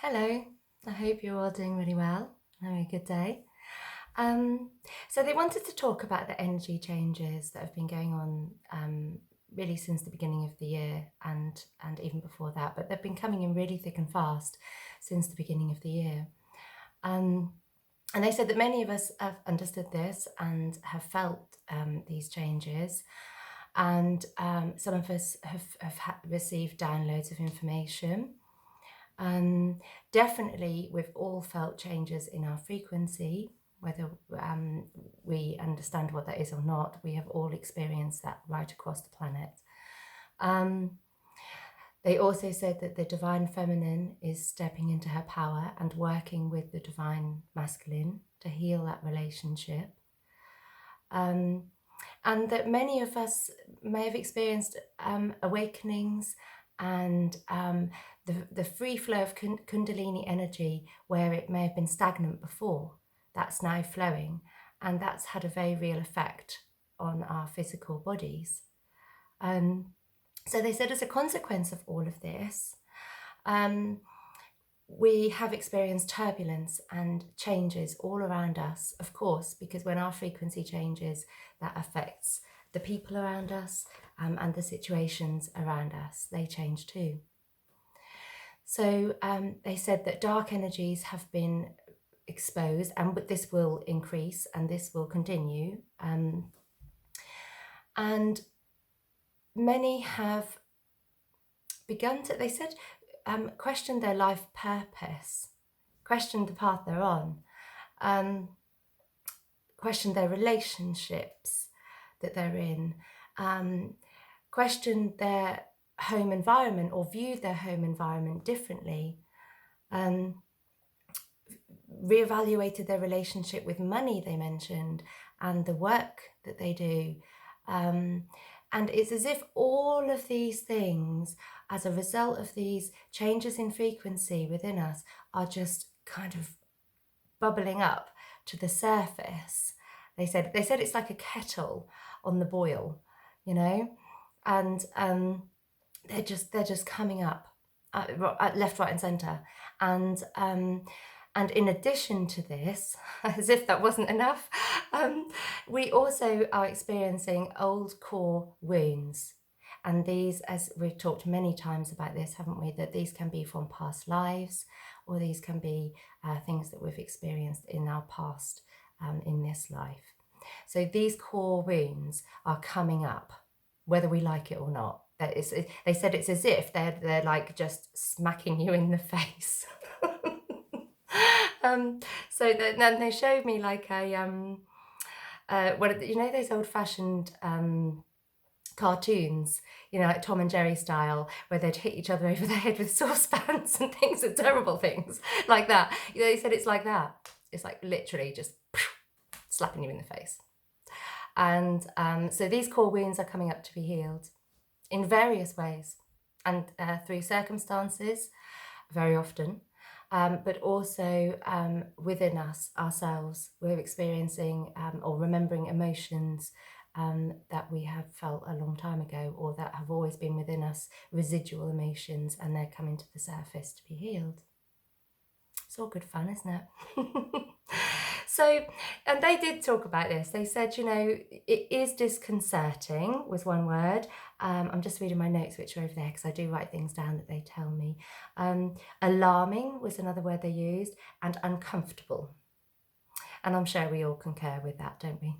Hello, I hope you're all doing really well, having a good day. So they wanted to talk about the energy changes that have been going on really since the beginning of the year and even before that, but they've been coming in really thick and fast since the beginning of the year. Um, and they said that many of us have understood this and have felt these changes, and some of us have received downloads of information. Um, Definitely, we've all felt changes in our frequency, whether we understand what that is or not. We have all experienced that right across the planet. Um, they also said that the divine feminine is stepping into her power and working with the divine masculine to heal that relationship. Um, and that many of us may have experienced awakenings and the free flow of Kundalini energy where it may have been stagnant before, that's now flowing, and that's had a very real effect on our physical bodies. So they said as a consequence of all of this, um, we have experienced turbulence and changes all around us, of course, because when our frequency changes, that affects the people around us and the situations around us. They change too. So they said that dark energies have been exposed, and this will increase and this will continue. And many have begun to, they said, question their life purpose, question the path they're on, question their relationships that they're in, question their home environment or view their home environment differently, reevaluated their relationship with money, they mentioned, and the work that they do. And it's as if all of these things, as a result of these changes in frequency within us, are just kind of bubbling up to the surface. They said it's like a kettle on the boil, and they're just coming up at left, right, and centre, and in addition to this, as if that wasn't enough, we also are experiencing old core wounds. And these, as we've talked many times about this, haven't we, that these can be from past lives, or these can be things that we've experienced in our past in this life. So these core wounds are coming up, whether we like it or not. They said it's as if they're like just smacking you in the face. Then they showed me like those old-fashioned cartoons, like Tom and Jerry style, where they'd hit each other over the head with saucepans and things, and terrible things like that. They said it's like that. It's like literally just slapping you in the face. And so these core wounds are coming up to be healed in various ways, and through circumstances, very often. But also within us, ourselves, we're experiencing or remembering emotions that we have felt a long time ago, or that have always been within us, residual emotions, and they're coming to the surface to be healed. It's all good fun, isn't it? So, and they did talk about this. They said, it is disconcerting, was one word. I'm just reading my notes, which are over there, because I do write things down that they tell me. Alarming was another word they used, and uncomfortable. And I'm sure we all concur with that, don't we?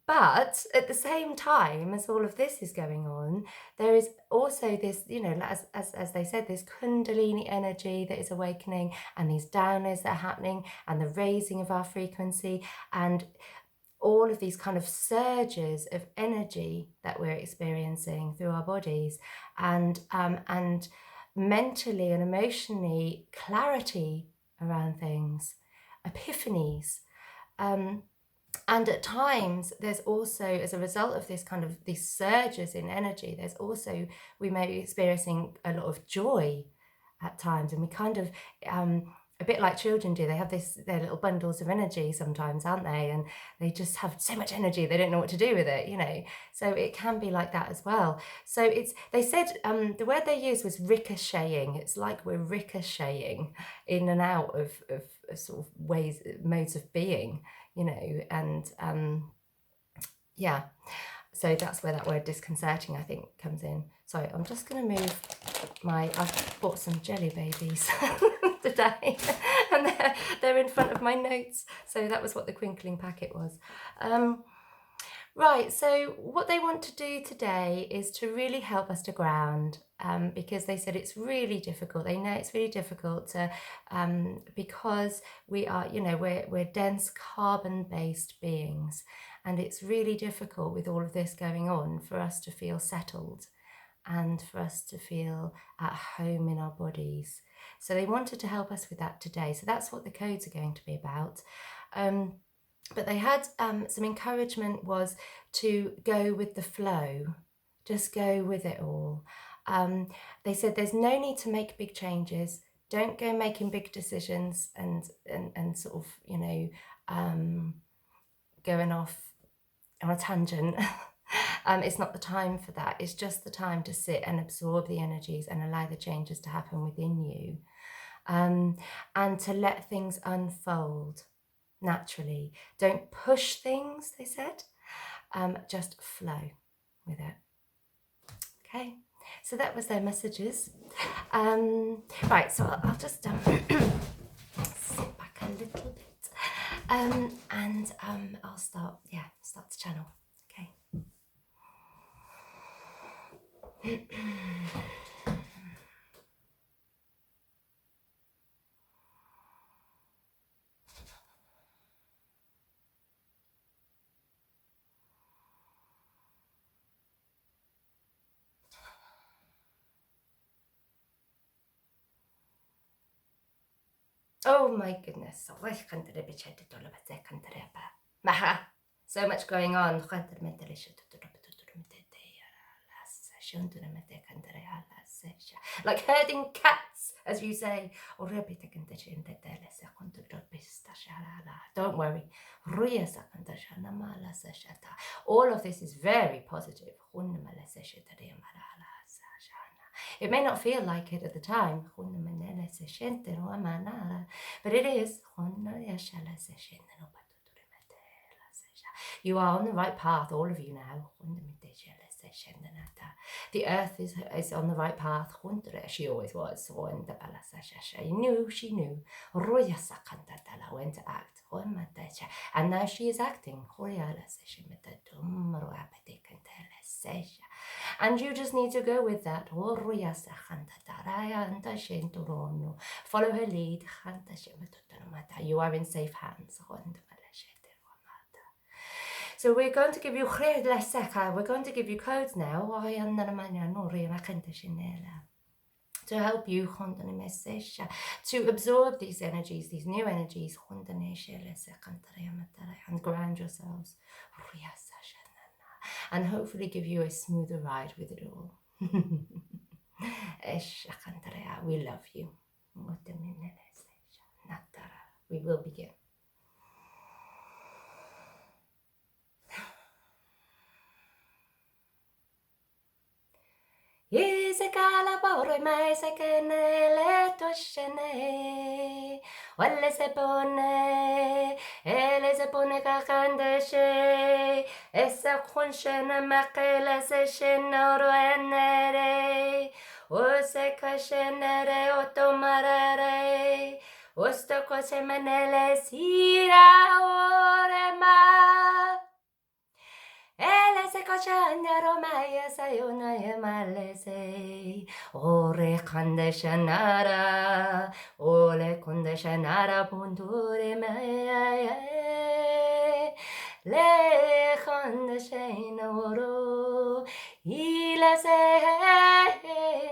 But at the same time as all of this is going on, there is also this, as they said, this Kundalini energy that is awakening, and these downloads that are happening, and the raising of our frequency, and all of these kind of surges of energy that we're experiencing through our bodies, and mentally and emotionally, clarity around things, epiphanies. And at times, there's also, as a result of this kind of these surges in energy, there's also, we may be experiencing a lot of joy at times, and we kind of a bit like children do. They have their little bundles of energy sometimes, aren't they? And they just have so much energy, they don't know what to do with it, you know. So it can be like that as well. So they said the word they used was ricocheting. It's like we're ricocheting in and out of sort of modes of being, you know, and yeah. So that's where that word disconcerting, I think, comes in. Sorry, I'm just going to move I've bought some jelly babies today, and they're in front of my notes. So that was what the crinkling packet was. Right, so what they want to do today is to really help us to ground, because they said it's really difficult. They know it's really difficult to, because we are, you know, we're dense carbon-based beings, and it's really difficult with all of this going on for us to feel settled and for us to feel at home in our bodies. So they wanted to help us with that today. So that's what the codes are going to be about. But they had some encouragement was to go with the flow, just go with it all. They said there's no need to make big changes. Don't go making big decisions and sort of, you know, going off on a tangent. It's not the time for that. It's just the time to sit and absorb the energies and allow the changes to happen within you, and to let things unfold naturally. Don't push things, they said, just flow with it. Okay, so that was their messages. Right, so I'll just sit back a little bit, and I'll start the channel. Okay. Oh my goodness, so much going on. Like herding cats, as you say. Don't worry. All of this is very positive. It may not feel like it at the time, but it is. You are on the right path, all of you now. The earth is on the right path. She always was. She knew. When to act. And now she is acting. And you just need to go with that. Follow her lead. You are in safe hands. So we're going to give you codes now to help you to absorb these energies, these new energies, and ground yourselves, and hopefully give you a smoother ride with it all. We love you. We will begin. Isekala paure mai sekene toshene wale se pone kakandeshe esa khunshena makela se shenoro enere o se kashenere otomarare osto kose menele sira orema Ele se cochanya romaya sayona yamalese ore kandeshanara ole kondeshanara punture maya le kandeshana oro ila se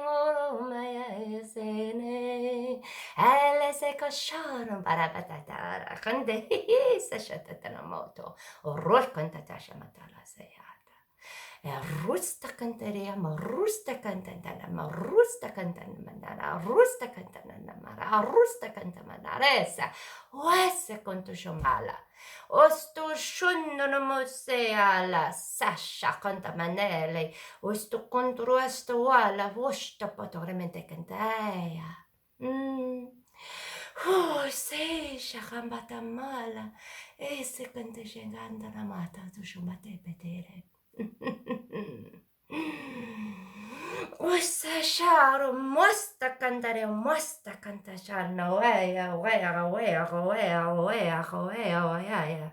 oro maya sene ele se cochano para patatara kande se shatatana moto oror kantatasha matala Rusta cantaria, ma rusta cantana, ma rusta cantana, rusta cantana, ma Arusta kanta manaresa. Oese konto shomala. Osto shunno no moseala. Sasha kanta manele. Osto contro esto wala. Vosta potoremente cantea. Se shakambata mala. Ese kanta shenganda na mata tu shumate petere. Ussa sharo mosta cantare mosta canta sharna wea wea wea wea wea wea wea.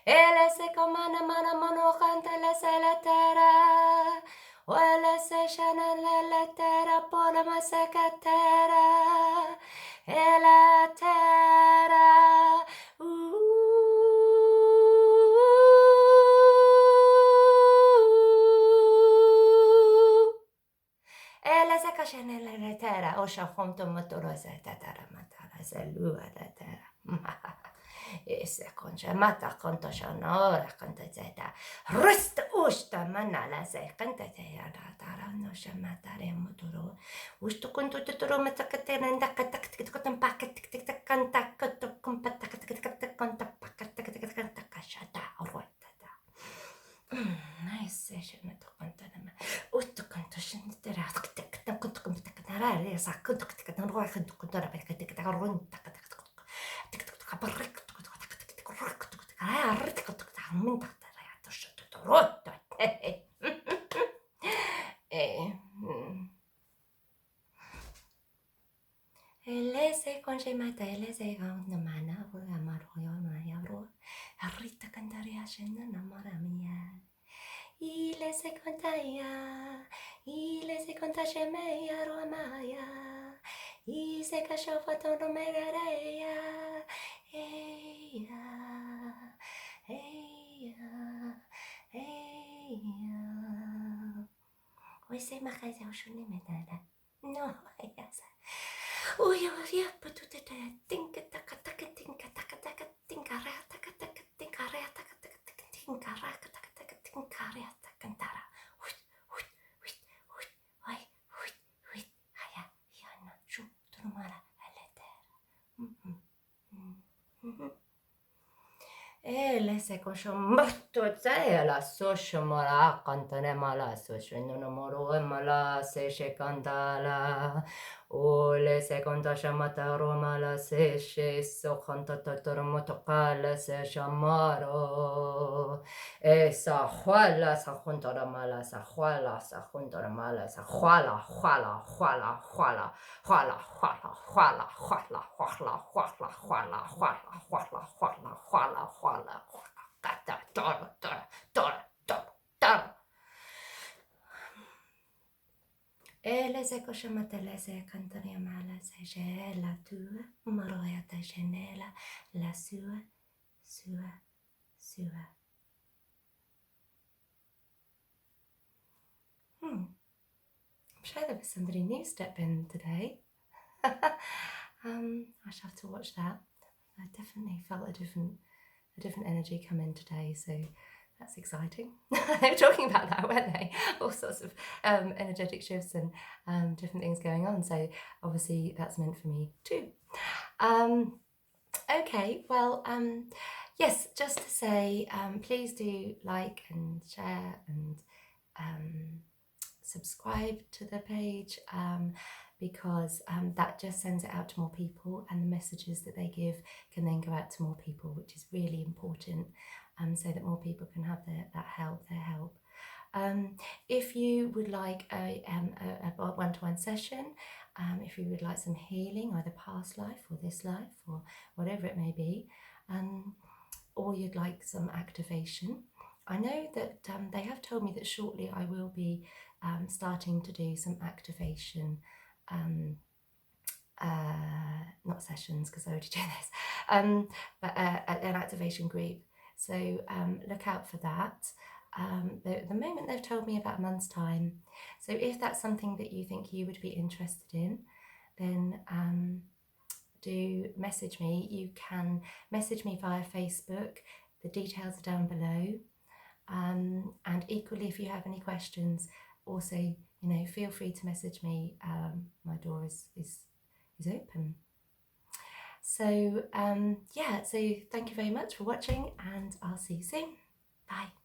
Ele se comana mana mono canta la sala terra. Wala se shana la terra pola masaka terra. Ela terra. Ela se cachene la terra. Osha fonto motoro se tatara matara se lua la terra. Ese concha mata conto shonora conta zeta. Rust usta manala se canta te tara no shamatare motoro. Usto conto tutoro matacatena and catacatam packet canta cotto compatacata conta pacata cashata or nice session at Contanama. Usto conto scenterà. Conto compatacare sa conto che non vuoi conto contare perché ti runta. Elese conche mata elese gaun mana ro amaro yo na yaro arrita cantaria scenda na mara mia ile se conta meia ro maya I se casciò fatto no megareia eia eia eia oi se ma casa o shuni medada no yes oi oi patute te tinka taka taka tinka taka taka tinka ra taka taka tinka ra taka taka tinka ra taka taka tinka ra cantara oi oi haya yana shu turmara alete Ele se coșo mărtu țaia la soșo mora cantane mala soșo no moro mala se she cantala ole se conta shamata romala se she so canta totor motokala se shamaro sa huala sa junta mala sa huala sa junta mala sa huala huala huala huala huala huala huala huala huala huala huala huala huala huala huala huala kata tor ele se koshamatele se cantaria mala se la tua maroya ta genela la sua I'm sure there was somebody new step in today. I should have to watch that. I definitely felt a different energy come in today, so that's exciting. They were talking about that, weren't they? All sorts of energetic shifts and different things going on. So obviously that's meant for me too. Okay, well, yes, just to say, please do like and share and subscribe to the page because that just sends it out to more people, and the messages that they give can then go out to more people, which is really important, so that more people can have their help. If you would like a one-to-one session, if you would like some healing, either past life or this life or whatever it may be, or you'd like some activation, I know that they have told me that shortly I will be starting to do some activation, not sessions because I already do this, but an activation group. So look out for that. The moment they've told me about a month's time. So if that's something that you think you would be interested in, then do message me. You can message me via Facebook. The details are down below. And equally, if you have any questions, also, feel free to message me. My door is is open. So yeah, so thank you very much for watching, and I'll see you soon. Bye.